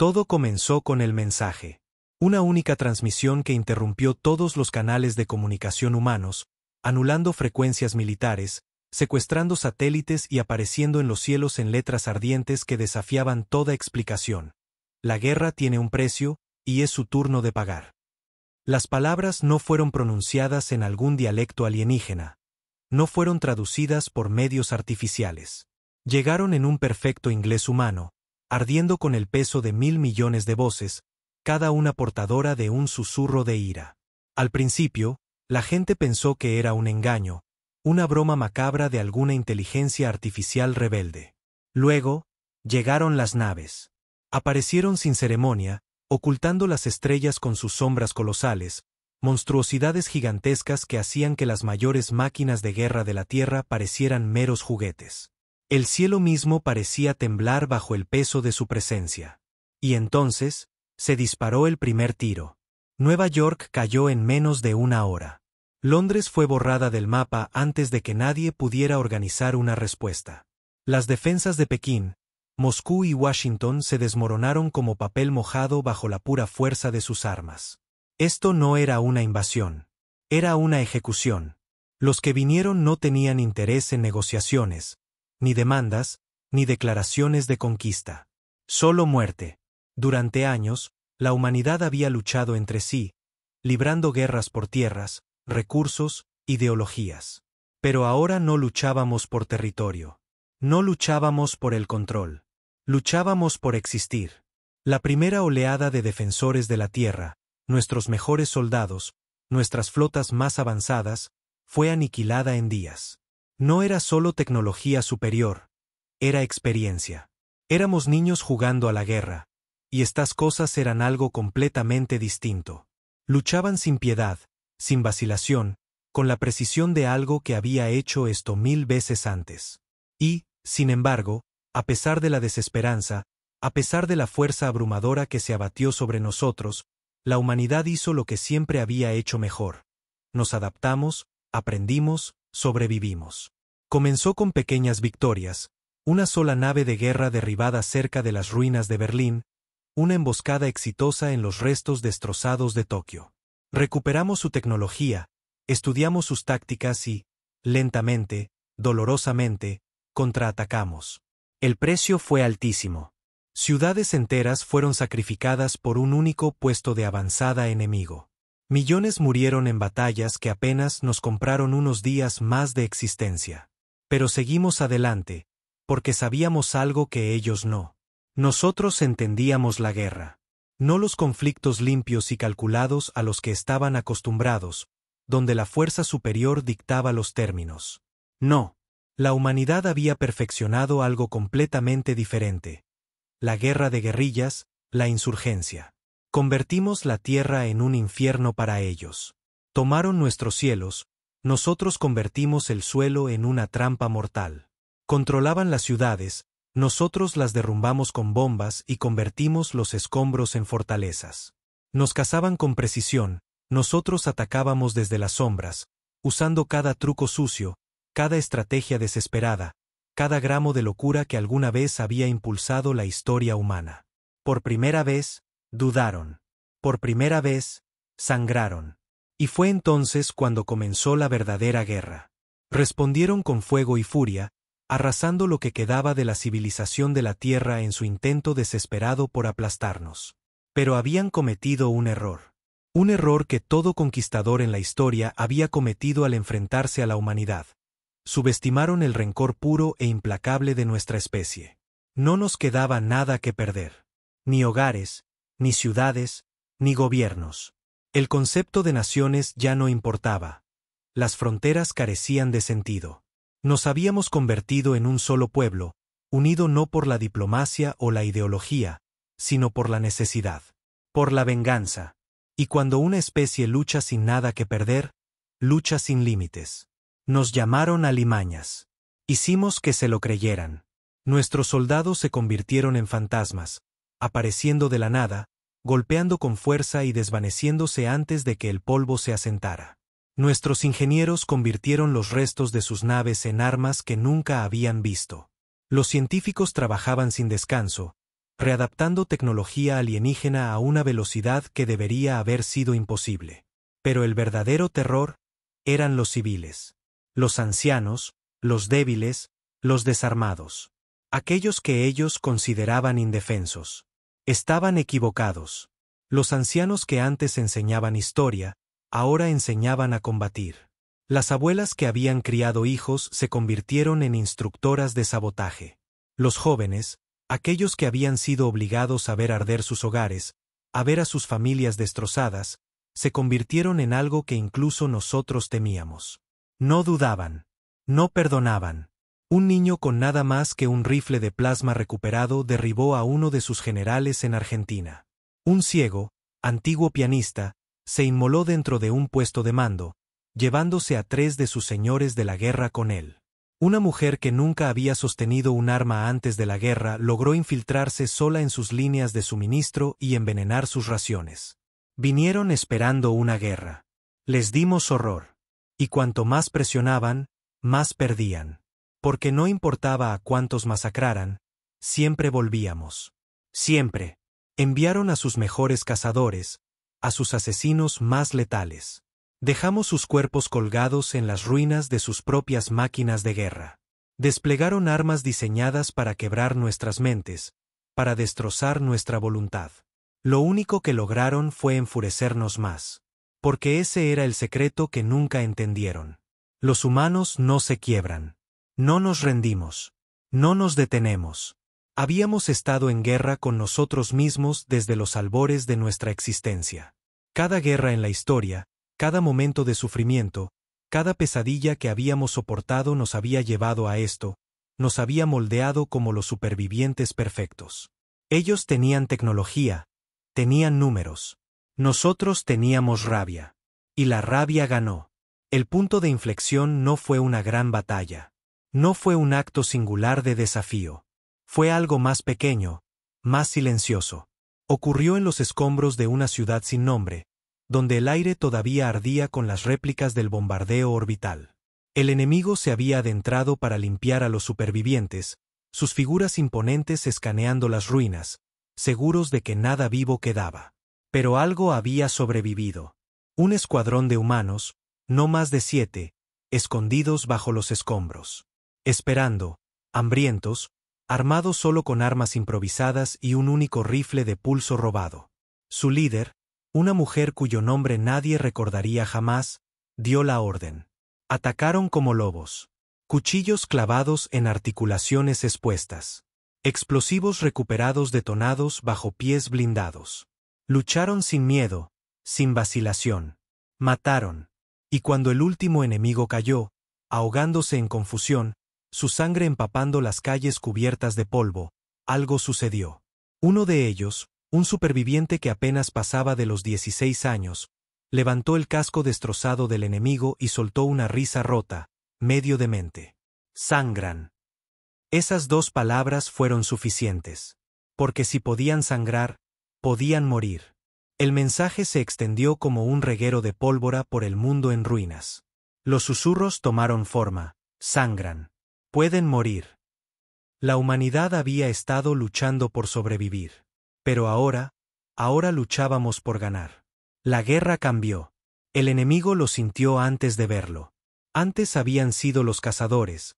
Todo comenzó con el mensaje. Una única transmisión que interrumpió todos los canales de comunicación humanos, anulando frecuencias militares, secuestrando satélites y apareciendo en los cielos en letras ardientes que desafiaban toda explicación. La guerra tiene un precio, y es su turno de pagar. Las palabras no fueron pronunciadas en algún dialecto alienígena. No fueron traducidas por medios artificiales. Llegaron en un perfecto inglés humano, ardiendo con el peso de 1.000 millones de voces, cada una portadora de un susurro de ira. Al principio, la gente pensó que era un engaño, una broma macabra de alguna inteligencia artificial rebelde. Luego, llegaron las naves. Aparecieron sin ceremonia, ocultando las estrellas con sus sombras colosales, monstruosidades gigantescas que hacían que las mayores máquinas de guerra de la Tierra parecieran meros juguetes. El cielo mismo parecía temblar bajo el peso de su presencia. Y entonces, se disparó el primer tiro. Nueva York cayó en menos de una hora. Londres fue borrada del mapa antes de que nadie pudiera organizar una respuesta. Las defensas de Pekín, Moscú y Washington se desmoronaron como papel mojado bajo la pura fuerza de sus armas. Esto no era una invasión. Era una ejecución. Los que vinieron no tenían interés en negociaciones, ni demandas, ni declaraciones de conquista. Solo muerte. Durante años, la humanidad había luchado entre sí, librando guerras por tierras, recursos, ideologías. Pero ahora no luchábamos por territorio. No luchábamos por el control. Luchábamos por existir. La primera oleada de defensores de la tierra, nuestros mejores soldados, nuestras flotas más avanzadas, fue aniquilada en días. No era solo tecnología superior, era experiencia. Éramos niños jugando a la guerra, y estas cosas eran algo completamente distinto. Luchaban sin piedad, sin vacilación, con la precisión de algo que había hecho esto 1000 veces antes. Y, sin embargo, a pesar de la desesperanza, a pesar de la fuerza abrumadora que se abatió sobre nosotros, la humanidad hizo lo que siempre había hecho mejor. Nos adaptamos, aprendimos, sobrevivimos. Comenzó con pequeñas victorias, una sola nave de guerra derribada cerca de las ruinas de Berlín, una emboscada exitosa en los restos destrozados de Tokio. Recuperamos su tecnología, estudiamos sus tácticas y, lentamente, dolorosamente, contraatacamos. El precio fue altísimo. Ciudades enteras fueron sacrificadas por un único puesto de avanzada enemigo. Millones murieron en batallas que apenas nos compraron unos días más de existencia. Pero seguimos adelante, porque sabíamos algo que ellos no. Nosotros entendíamos la guerra. No los conflictos limpios y calculados a los que estaban acostumbrados, donde la fuerza superior dictaba los términos. No. La humanidad había perfeccionado algo completamente diferente. La guerra de guerrillas, la insurgencia. Convertimos la tierra en un infierno para ellos. Tomaron nuestros cielos, nosotros convertimos el suelo en una trampa mortal. Controlaban las ciudades, nosotros las derrumbamos con bombas y convertimos los escombros en fortalezas. Nos cazaban con precisión, nosotros atacábamos desde las sombras, usando cada truco sucio, cada estrategia desesperada, cada gramo de locura que alguna vez había impulsado la historia humana. Por primera vez, dudaron. Por primera vez, sangraron. Y fue entonces cuando comenzó la verdadera guerra. Respondieron con fuego y furia, arrasando lo que quedaba de la civilización de la Tierra en su intento desesperado por aplastarnos. Pero habían cometido un error. Un error que todo conquistador en la historia había cometido al enfrentarse a la humanidad. Subestimaron el rencor puro e implacable de nuestra especie. No nos quedaba nada que perder. Ni hogares, ni ciudades, ni gobiernos. El concepto de naciones ya no importaba. Las fronteras carecían de sentido. Nos habíamos convertido en un solo pueblo, unido no por la diplomacia o la ideología, sino por la necesidad. Por la venganza. Y cuando una especie lucha sin nada que perder, lucha sin límites. Nos llamaron alimañas. Hicimos que se lo creyeran. Nuestros soldados se convirtieron en fantasmas, apareciendo de la nada, golpeando con fuerza y desvaneciéndose antes de que el polvo se asentara. Nuestros ingenieros convirtieron los restos de sus naves en armas que nunca habían visto. Los científicos trabajaban sin descanso, readaptando tecnología alienígena a una velocidad que debería haber sido imposible. Pero el verdadero terror eran los civiles. Los ancianos, los débiles, los desarmados. Aquellos que ellos consideraban indefensos. Estaban equivocados. Los ancianos que antes enseñaban historia, ahora enseñaban a combatir. Las abuelas que habían criado hijos se convirtieron en instructoras de sabotaje. Los jóvenes, aquellos que habían sido obligados a ver arder sus hogares, a ver a sus familias destrozadas, se convirtieron en algo que incluso nosotros temíamos. No dudaban. No perdonaban. Un niño con nada más que un rifle de plasma recuperado derribó a uno de sus generales en Argentina. Un ciego, antiguo pianista, se inmoló dentro de un puesto de mando, llevándose a 3 de sus señores de la guerra con él. Una mujer que nunca había sostenido un arma antes de la guerra logró infiltrarse sola en sus líneas de suministro y envenenar sus raciones. Vinieron esperando una guerra. Les dimos horror. Y cuanto más presionaban, más perdían. Porque no importaba a cuántos masacraran, siempre volvíamos. Siempre. Enviaron a sus mejores cazadores, a sus asesinos más letales. Dejamos sus cuerpos colgados en las ruinas de sus propias máquinas de guerra. Desplegaron armas diseñadas para quebrar nuestras mentes, para destrozar nuestra voluntad. Lo único que lograron fue enfurecernos más. Porque ese era el secreto que nunca entendieron. Los humanos no se quiebran. No nos rendimos. No nos detenemos. Habíamos estado en guerra con nosotros mismos desde los albores de nuestra existencia. Cada guerra en la historia, cada momento de sufrimiento, cada pesadilla que habíamos soportado nos había llevado a esto, nos había moldeado como los supervivientes perfectos. Ellos tenían tecnología, tenían números. Nosotros teníamos rabia. Y la rabia ganó. El punto de inflexión no fue una gran batalla. No fue un acto singular de desafío. Fue algo más pequeño, más silencioso. Ocurrió en los escombros de una ciudad sin nombre, donde el aire todavía ardía con las réplicas del bombardeo orbital. El enemigo se había adentrado para limpiar a los supervivientes, sus figuras imponentes escaneando las ruinas, seguros de que nada vivo quedaba. Pero algo había sobrevivido. Un escuadrón de humanos, no más de 7, escondidos bajo los escombros. Esperando, hambrientos, armados solo con armas improvisadas y un único rifle de pulso robado. Su líder, una mujer cuyo nombre nadie recordaría jamás, dio la orden. Atacaron como lobos. Cuchillos clavados en articulaciones expuestas. Explosivos recuperados detonados bajo pies blindados. Lucharon sin miedo, sin vacilación. Mataron. Y cuando el último enemigo cayó, ahogándose en confusión, su sangre empapando las calles cubiertas de polvo, algo sucedió. Uno de ellos, un superviviente que apenas pasaba de los 16 años, levantó el casco destrozado del enemigo y soltó una risa rota, medio demente. Sangran. Esas 2 palabras fueron suficientes. Porque si podían sangrar, podían morir. El mensaje se extendió como un reguero de pólvora por el mundo en ruinas. Los susurros tomaron forma. Sangran. Pueden morir. La humanidad había estado luchando por sobrevivir. Pero ahora luchábamos por ganar. La guerra cambió. El enemigo lo sintió antes de verlo. Antes habían sido los cazadores.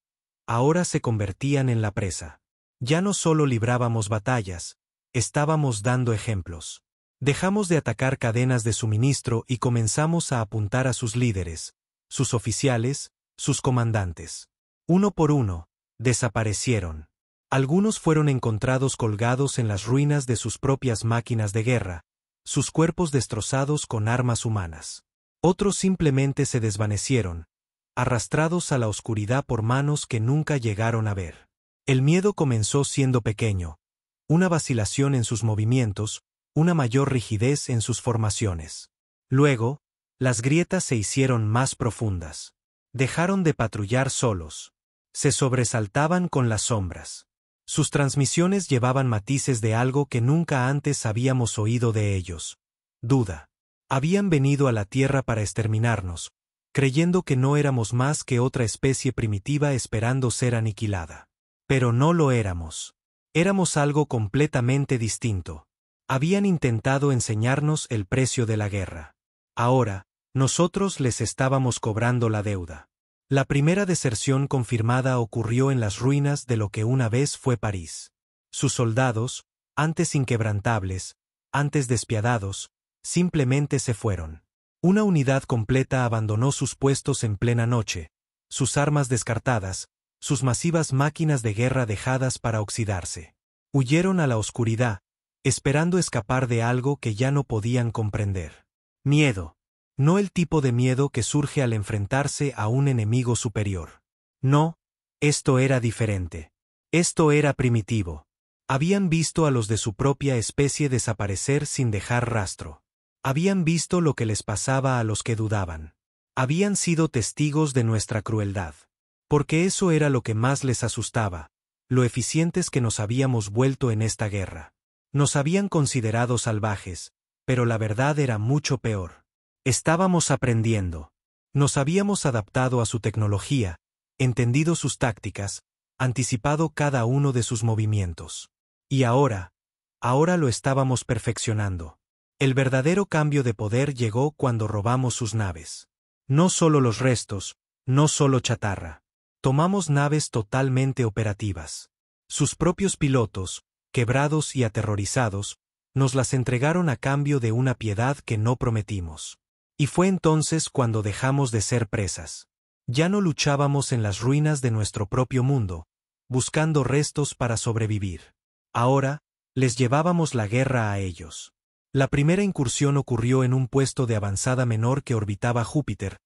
Ahora se convertían en la presa. Ya no solo librábamos batallas, estábamos dando ejemplos. Dejamos de atacar cadenas de suministro y comenzamos a apuntar a sus líderes, sus oficiales, sus comandantes. Uno por uno, desaparecieron. Algunos fueron encontrados colgados en las ruinas de sus propias máquinas de guerra, sus cuerpos destrozados con armas humanas. Otros simplemente se desvanecieron, arrastrados a la oscuridad por manos que nunca llegaron a ver. El miedo comenzó siendo pequeño, una vacilación en sus movimientos, una mayor rigidez en sus formaciones. Luego, las grietas se hicieron más profundas. Dejaron de patrullar solos. Se sobresaltaban con las sombras. Sus transmisiones llevaban matices de algo que nunca antes habíamos oído de ellos. Duda. Habían venido a la Tierra para exterminarnos, creyendo que no éramos más que otra especie primitiva esperando ser aniquilada. Pero no lo éramos. Éramos algo completamente distinto. Habían intentado enseñarnos el precio de la guerra. Ahora, nosotros les estábamos cobrando la deuda. La primera deserción confirmada ocurrió en las ruinas de lo que una vez fue París. Sus soldados, antes inquebrantables, antes despiadados, simplemente se fueron. Una unidad completa abandonó sus puestos en plena noche, sus armas descartadas, sus masivas máquinas de guerra dejadas para oxidarse. Huyeron a la oscuridad, esperando escapar de algo que ya no podían comprender. Miedo. No el tipo de miedo que surge al enfrentarse a un enemigo superior. No, esto era diferente. Esto era primitivo. Habían visto a los de su propia especie desaparecer sin dejar rastro. Habían visto lo que les pasaba a los que dudaban. Habían sido testigos de nuestra crueldad. Porque eso era lo que más les asustaba, lo eficientes que nos habíamos vuelto en esta guerra. Nos habían considerado salvajes, pero la verdad era mucho peor. Estábamos aprendiendo. Nos habíamos adaptado a su tecnología, entendido sus tácticas, anticipado cada uno de sus movimientos. Y ahora lo estábamos perfeccionando. El verdadero cambio de poder llegó cuando robamos sus naves. No solo los restos, no solo chatarra. Tomamos naves totalmente operativas. Sus propios pilotos, quebrados y aterrorizados, nos las entregaron a cambio de una piedad que no prometimos. Y fue entonces cuando dejamos de ser presas. Ya no luchábamos en las ruinas de nuestro propio mundo, buscando restos para sobrevivir. Ahora, les llevábamos la guerra a ellos. La primera incursión ocurrió en un puesto de avanzada menor que orbitaba Júpiter,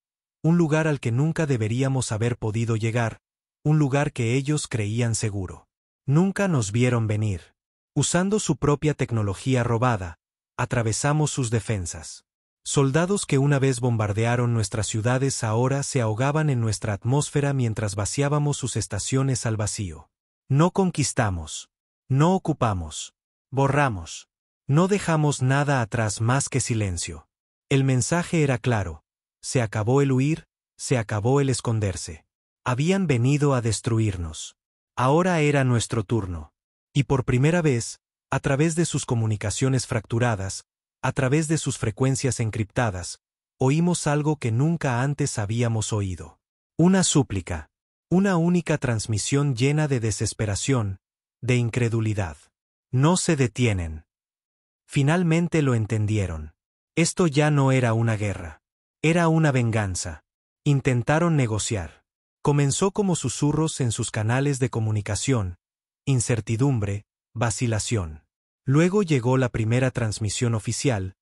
un lugar al que nunca deberíamos haber podido llegar, un lugar que ellos creían seguro. Nunca nos vieron venir. Usando su propia tecnología robada, atravesamos sus defensas. Soldados que una vez bombardearon nuestras ciudades ahora se ahogaban en nuestra atmósfera mientras vaciábamos sus estaciones al vacío. No conquistamos. No ocupamos. Borramos. No dejamos nada atrás más que silencio. El mensaje era claro. Se acabó el huir, se acabó el esconderse. Habían venido a destruirnos. Ahora era nuestro turno. Y por primera vez, a través de sus comunicaciones fracturadas, a través de sus frecuencias encriptadas, oímos algo que nunca antes habíamos oído. Una súplica. Una única transmisión llena de desesperación, de incredulidad. No se detienen. Finalmente lo entendieron. Esto ya no era una guerra. Era una venganza. Intentaron negociar. Comenzó como susurros en sus canales de comunicación, incertidumbre, vacilación. Luego llegó la primera transmisión oficial,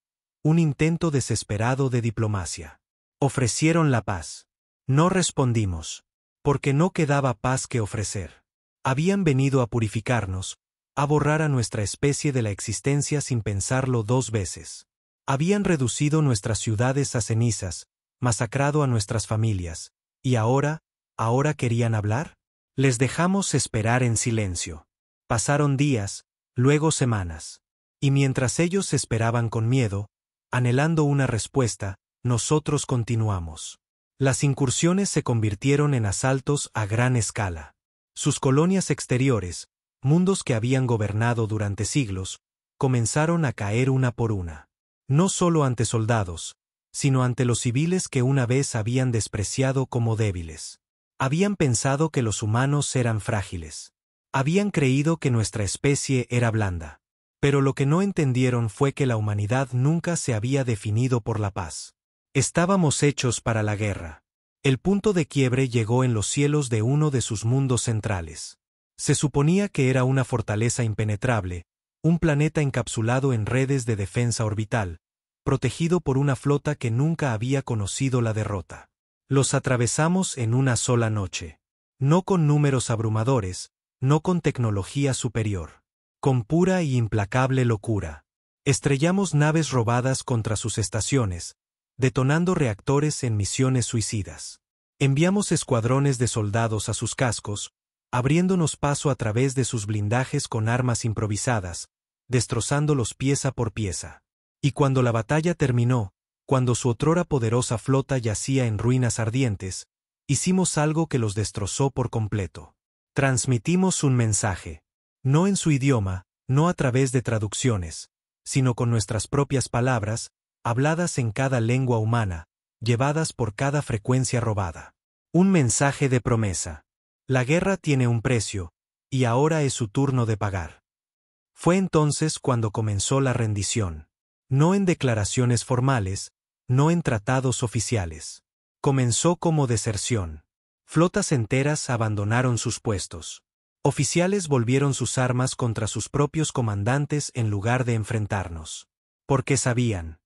un intento desesperado de diplomacia. Ofrecieron la paz. No respondimos, porque no quedaba paz que ofrecer. Habían venido a purificarnos, a borrar a nuestra especie de la existencia sin pensarlo dos veces. Habían reducido nuestras ciudades a cenizas, masacrado a nuestras familias, y ahora querían hablar. Les dejamos esperar en silencio. Pasaron días, luego semanas. Y mientras ellos esperaban con miedo, anhelando una respuesta, nosotros continuamos. Las incursiones se convirtieron en asaltos a gran escala. Sus colonias exteriores, mundos que habían gobernado durante siglos, comenzaron a caer una por una. No solo ante soldados, sino ante los civiles que una vez habían despreciado como débiles. Habían pensado que los humanos eran frágiles. Habían creído que nuestra especie era blanda. Pero lo que no entendieron fue que la humanidad nunca se había definido por la paz. Estábamos hechos para la guerra. El punto de quiebre llegó en los cielos de uno de sus mundos centrales. Se suponía que era una fortaleza impenetrable, un planeta encapsulado en redes de defensa orbital, protegido por una flota que nunca había conocido la derrota. Los atravesamos en una sola noche. No con números abrumadores, no con tecnología superior. Con pura y implacable locura. Estrellamos naves robadas contra sus estaciones, detonando reactores en misiones suicidas. Enviamos escuadrones de soldados a sus cascos, abriéndonos paso a través de sus blindajes con armas improvisadas, destrozándolos pieza por pieza. Y cuando la batalla terminó, cuando su otrora poderosa flota yacía en ruinas ardientes, hicimos algo que los destrozó por completo. Transmitimos un mensaje. No en su idioma, no a través de traducciones, sino con nuestras propias palabras, habladas en cada lengua humana, llevadas por cada frecuencia robada. Un mensaje de promesa. La guerra tiene un precio, y ahora es su turno de pagar. Fue entonces cuando comenzó la rendición. No en declaraciones formales, no en tratados oficiales. Comenzó como deserción. Flotas enteras abandonaron sus puestos. Oficiales volvieron sus armas contra sus propios comandantes en lugar de enfrentarnos. Porque sabían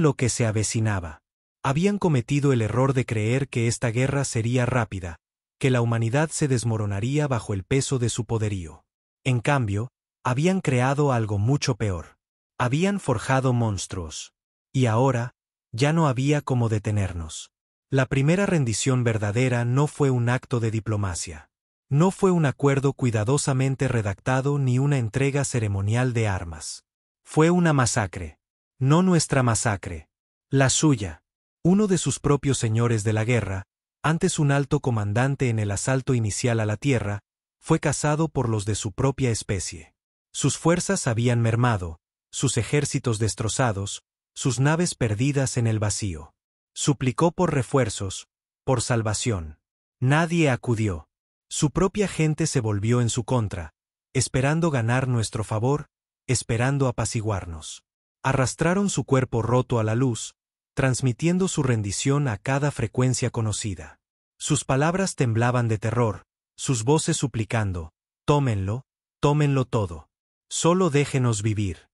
lo que se avecinaba. Habían cometido el error de creer que esta guerra sería rápida, que la humanidad se desmoronaría bajo el peso de su poderío. En cambio, habían creado algo mucho peor. Habían forjado monstruos. Y ahora, ya no había cómo detenernos. La primera rendición verdadera no fue un acto de diplomacia. No fue un acuerdo cuidadosamente redactado ni una entrega ceremonial de armas. Fue una masacre. No nuestra masacre. La suya. Uno de sus propios señores de la guerra, antes un alto comandante en el asalto inicial a la tierra, fue cazado por los de su propia especie. Sus fuerzas habían mermado, sus ejércitos destrozados, sus naves perdidas en el vacío. Suplicó por refuerzos, por salvación. Nadie acudió. Su propia gente se volvió en su contra, esperando ganar nuestro favor, esperando apaciguarnos. Arrastraron su cuerpo roto a la luz, transmitiendo su rendición a cada frecuencia conocida. Sus palabras temblaban de terror, sus voces suplicando, tómenlo todo. Solo déjenos vivir.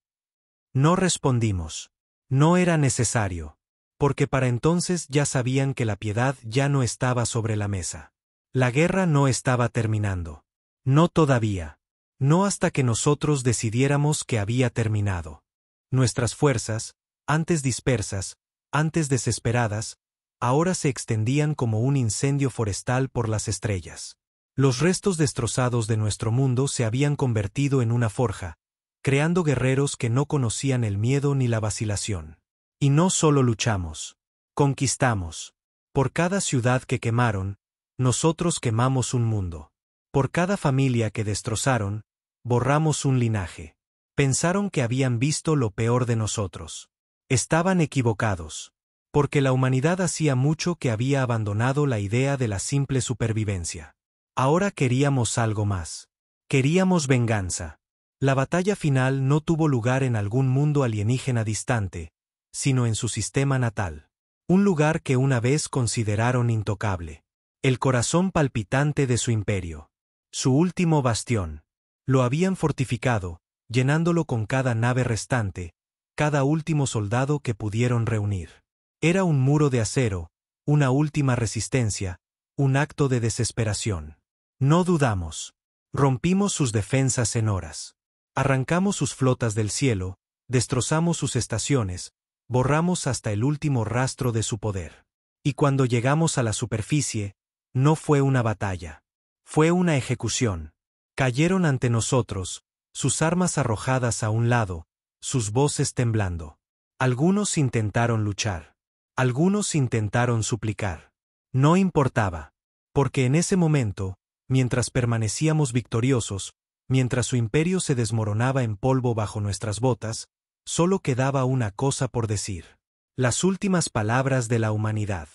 No respondimos. No era necesario. Porque para entonces ya sabían que la piedad ya no estaba sobre la mesa. La guerra no estaba terminando. No todavía. No hasta que nosotros decidiéramos que había terminado. Nuestras fuerzas, antes dispersas, antes desesperadas, ahora se extendían como un incendio forestal por las estrellas. Los restos destrozados de nuestro mundo se habían convertido en una forja, creando guerreros que no conocían el miedo ni la vacilación. Y no solo luchamos. Conquistamos. Por cada ciudad que quemaron, nosotros quemamos un mundo. Por cada familia que destrozaron, borramos un linaje. Pensaron que habían visto lo peor de nosotros. Estaban equivocados. Porque la humanidad hacía mucho que había abandonado la idea de la simple supervivencia. Ahora queríamos algo más. Queríamos venganza. La batalla final no tuvo lugar en algún mundo alienígena distante, sino en su sistema natal. Un lugar que una vez consideraron intocable. El corazón palpitante de su imperio. Su último bastión. Lo habían fortificado, llenándolo con cada nave restante, cada último soldado que pudieron reunir. Era un muro de acero, una última resistencia, un acto de desesperación. No dudamos. Rompimos sus defensas en horas. Arrancamos sus flotas del cielo, destrozamos sus estaciones, borramos hasta el último rastro de su poder. Y cuando llegamos a la superficie, no fue una batalla. Fue una ejecución. Cayeron ante nosotros, sus armas arrojadas a un lado, sus voces temblando. Algunos intentaron luchar. Algunos intentaron suplicar. No importaba. Porque en ese momento, mientras permanecíamos victoriosos, mientras su imperio se desmoronaba en polvo bajo nuestras botas, solo quedaba una cosa por decir. Las últimas palabras de la humanidad.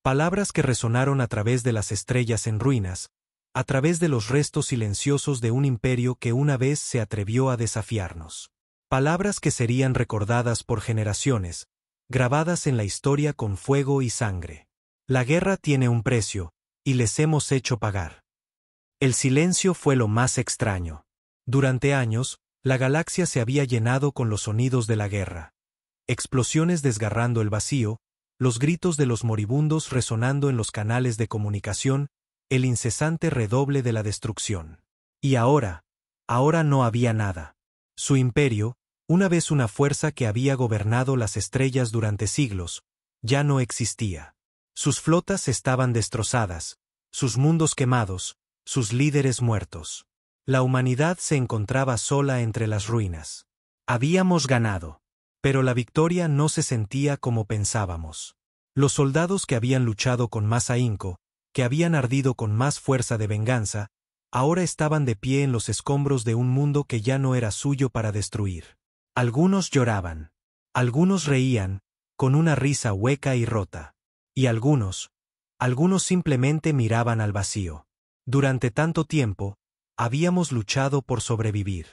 Palabras que resonaron a través de las estrellas en ruinas, a través de los restos silenciosos de un imperio que una vez se atrevió a desafiarnos. Palabras que serían recordadas por generaciones, grabadas en la historia con fuego y sangre. La guerra tiene un precio, y les hemos hecho pagar. El silencio fue lo más extraño. Durante años, la galaxia se había llenado con los sonidos de la guerra. Explosiones desgarrando el vacío, los gritos de los moribundos resonando en los canales de comunicación, el incesante redoble de la destrucción. Y ahora no había nada. Su imperio, una vez una fuerza que había gobernado las estrellas durante siglos, ya no existía. Sus flotas estaban destrozadas, sus mundos quemados, sus líderes muertos. La humanidad se encontraba sola entre las ruinas. Habíamos ganado. Pero la victoria no se sentía como pensábamos. Los soldados que habían luchado con más ahínco, que habían ardido con más fuerza de venganza, Ahora estaban de pie en los escombros de un mundo que ya no era suyo para destruir. Algunos lloraban. Algunos reían, con una risa hueca y rota. Y algunos simplemente miraban al vacío. Durante tanto tiempo, habíamos luchado por sobrevivir.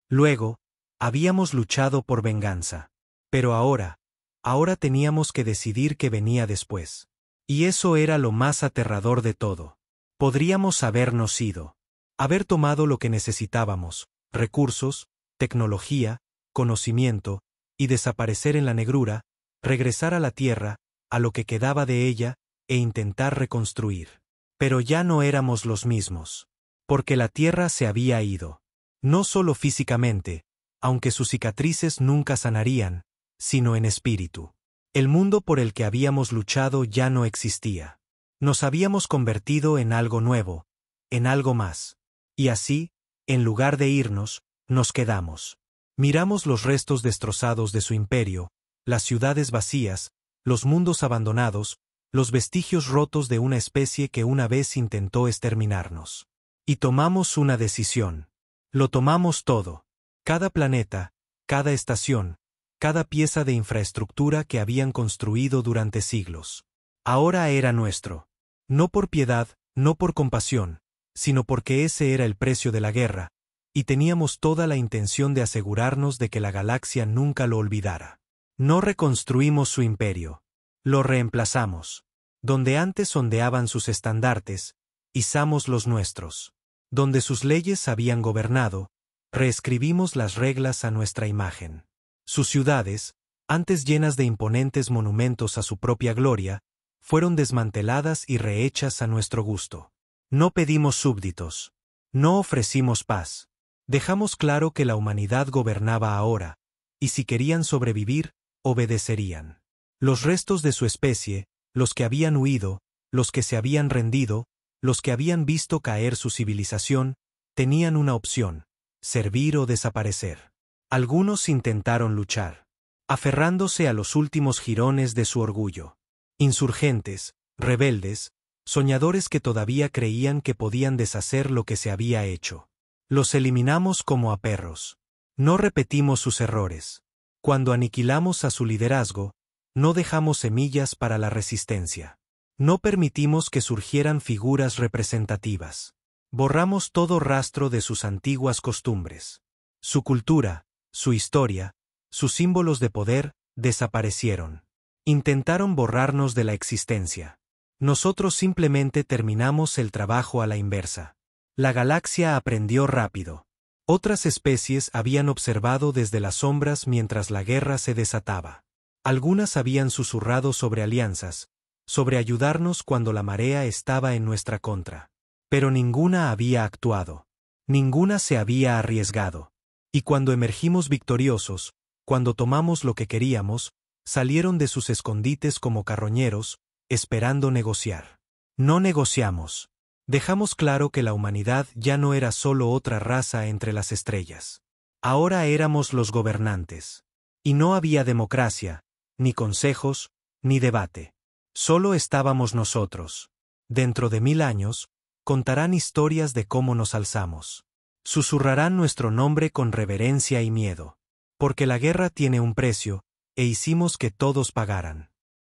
Luego, habíamos luchado por venganza. Pero ahora teníamos que decidir qué venía después. Y eso era lo más aterrador de todo. Podríamos habernos ido. Haber tomado lo que necesitábamos, recursos, tecnología, conocimiento, y desaparecer en la negrura, regresar a la Tierra, a lo que quedaba de ella, e intentar reconstruir. Pero ya no éramos los mismos. Porque la Tierra se había ido. No solo físicamente, aunque sus cicatrices nunca sanarían, sino en espíritu. El mundo por el que habíamos luchado ya no existía. Nos habíamos convertido en algo nuevo, en algo más. Y así, en lugar de irnos, nos quedamos. Miramos los restos destrozados de su imperio, las ciudades vacías, los mundos abandonados, los vestigios rotos de una especie que una vez intentó exterminarnos. Y tomamos una decisión. Lo tomamos todo. Cada planeta, cada estación, cada pieza de infraestructura que habían construido durante siglos. Ahora era nuestro. No por piedad, no por compasión, sino porque ese era el precio de la guerra, y teníamos toda la intención de asegurarnos de que la galaxia nunca lo olvidara. No reconstruimos su imperio. Lo reemplazamos. Donde antes ondeaban sus estandartes, izamos los nuestros. Donde sus leyes habían gobernado, reescribimos las reglas a nuestra imagen. Sus ciudades, antes llenas de imponentes monumentos a su propia gloria, fueron desmanteladas y rehechas a nuestro gusto. No pedimos súbditos. No ofrecimos paz. Dejamos claro que la humanidad gobernaba ahora, y si querían sobrevivir, obedecerían. Los restos de su especie, los que habían huido, los que se habían rendido, los que habían visto caer su civilización, tenían una opción: servir o desaparecer. Algunos intentaron luchar, aferrándose a los últimos jirones de su orgullo. Insurgentes, rebeldes, soñadores que todavía creían que podían deshacer lo que se había hecho. Los eliminamos como a perros. No repetimos sus errores. Cuando aniquilamos a su liderazgo, no dejamos semillas para la resistencia. No permitimos que surgieran figuras representativas. Borramos todo rastro de sus antiguas costumbres. Su cultura, su historia, sus símbolos de poder, desaparecieron. Intentaron borrarnos de la existencia. Nosotros simplemente terminamos el trabajo a la inversa. La galaxia aprendió rápido. Otras especies habían observado desde las sombras mientras la guerra se desataba. Algunas habían susurrado sobre alianzas, sobre ayudarnos cuando la marea estaba en nuestra contra. Pero ninguna había actuado. Ninguna se había arriesgado. Y cuando emergimos victoriosos, cuando tomamos lo que queríamos, salieron de sus escondites como carroñeros, esperando negociar. No negociamos. Dejamos claro que la humanidad ya no era solo otra raza entre las estrellas. Ahora éramos los gobernantes. Y no había democracia, ni consejos, ni debate. Solo estábamos nosotros. Dentro de 1000 años, contarán historias de cómo nos alzamos. Susurrarán nuestro nombre con reverencia y miedo. Porque la guerra tiene un precio, e hicimos que todos pagaran.